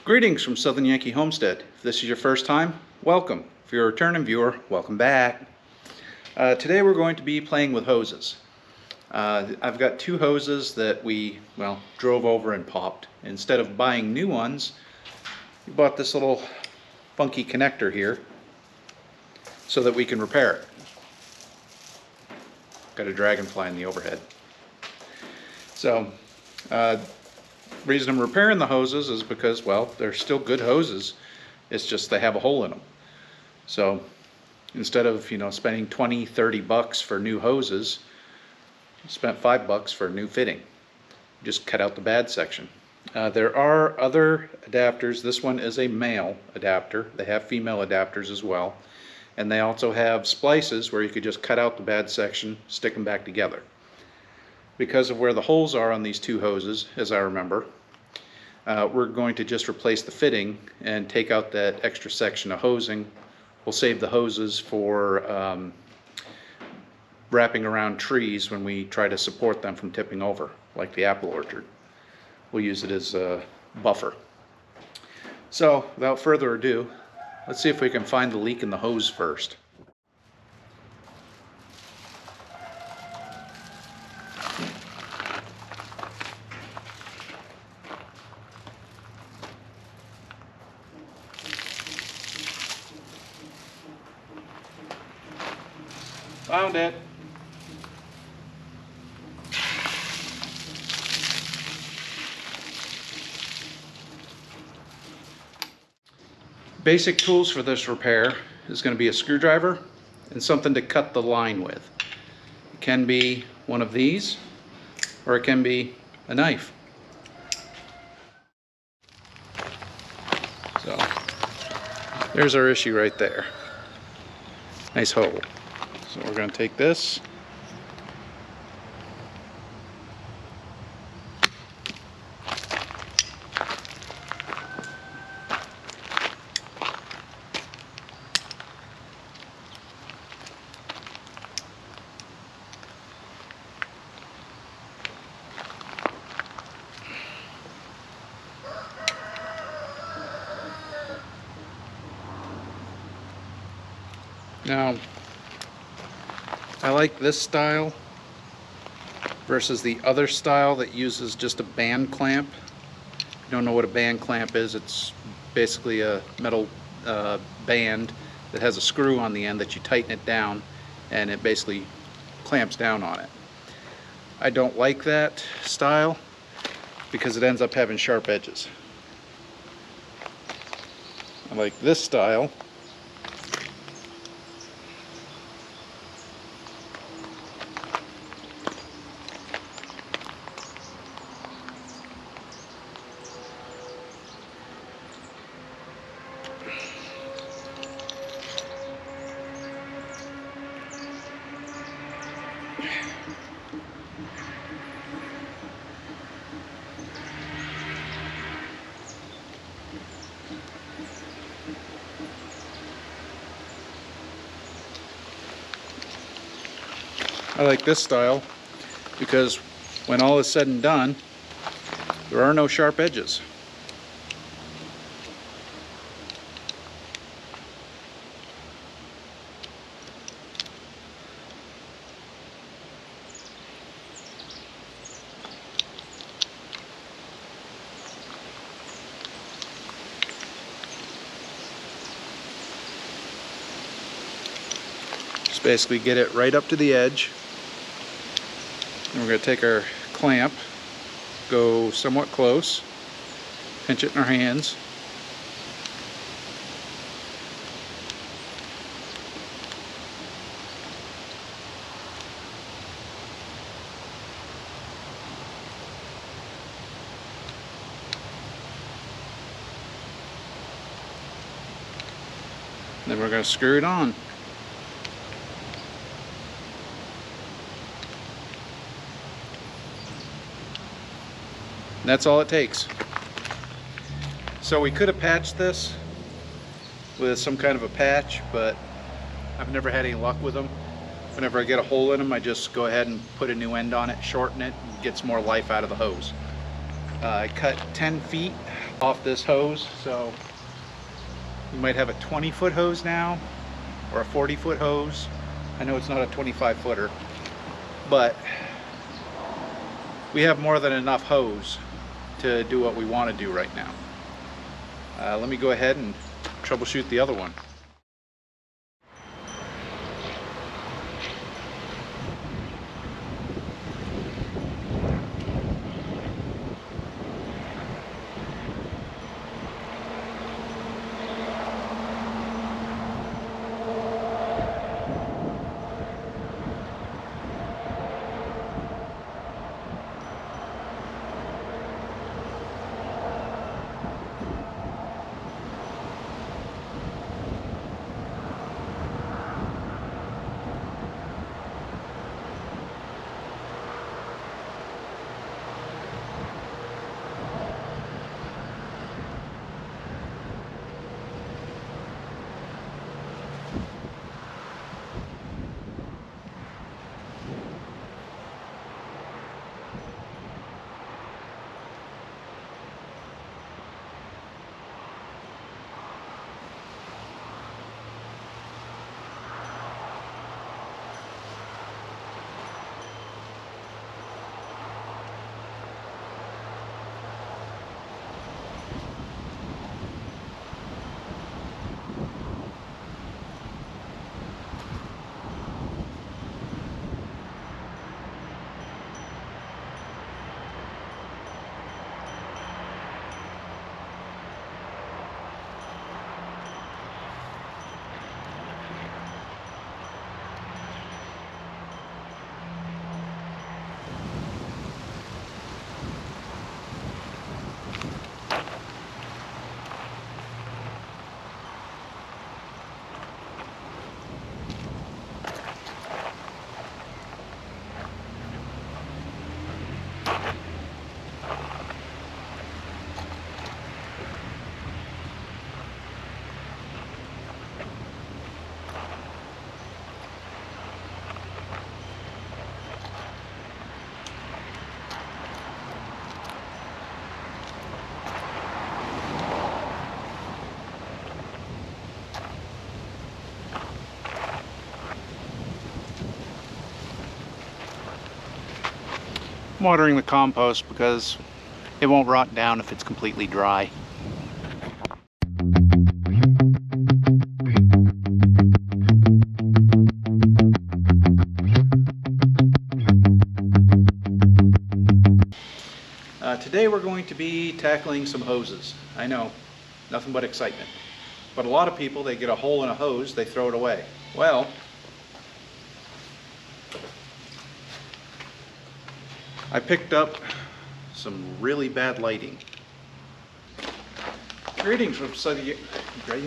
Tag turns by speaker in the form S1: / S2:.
S1: Greetings from Southern Yankee Homestead. If this is your first time, welcome. If you're a returning viewer, welcome back. Today we're going to be playing with hoses. I've got two hoses that we, drove over and popped. Instead of buying new ones, we bought this little funky connector here so that we can repair it. Got a dragonfly in the overhead. So, reason I'm repairing the hoses is because, they're still good hoses. It's just they have a hole in them. So instead of, spending 20, 30 bucks for new hoses, I spent $5 for a new fitting. Just cut out the bad section. There are other adapters. This one is a male adapter. They have female adapters as well. And they also have splices where you could just cut out the bad section, stick them back together. Because of where the holes are on these two hoses, as I remember, we're going to just replace the fitting and take out that extra section of hosing. We'll save the hoses for wrapping around trees when we try to support them from tipping over, like the apple orchard. We'll use it as a buffer. So, without further ado, let's see if we can find the leak in the hose first. Found it. Basic tools for this repair is going to be a screwdriver and something to cut the line with. It can be one of these, or it can be a knife. So there's our issue right there. Nice hole. So we're going to take this, now I like this style versus the other style that uses just a band clamp. If you don't know what a band clamp is, it's basically a metal band that has a screw on the end that you tighten it down and it basically clamps down on it. I don't like that style because it ends up having sharp edges. I like this style. I like this style because when all is said and done, there are no sharp edges. Just basically get it right up to the edge. And we're going to take our clamp, go somewhat close, pinch it in our hands. Then we're going to screw it on. That's all it takes. So we could have patched this with some kind of a patch, but I've never had any luck with them. Whenever I get a hole in them, I just go ahead and put a new end on it, shorten it, and it gets more life out of the hose. I cut 10 feet off this hose, so you might have a 20-foot hose now, or a 40-foot hose. I know it's not a 25-footer, but we have more than enough hose to do what we want to do right now. Let me go ahead and troubleshoot the other one. I'm watering the compost because it won't rot down if it's completely dry. Today we're going to be tackling some hoses. I know, nothing but excitement. But a lot of people, they get a hole in a hose, they throw it away. Well, I picked up some really bad lighting. Greetings from Suffolk VA.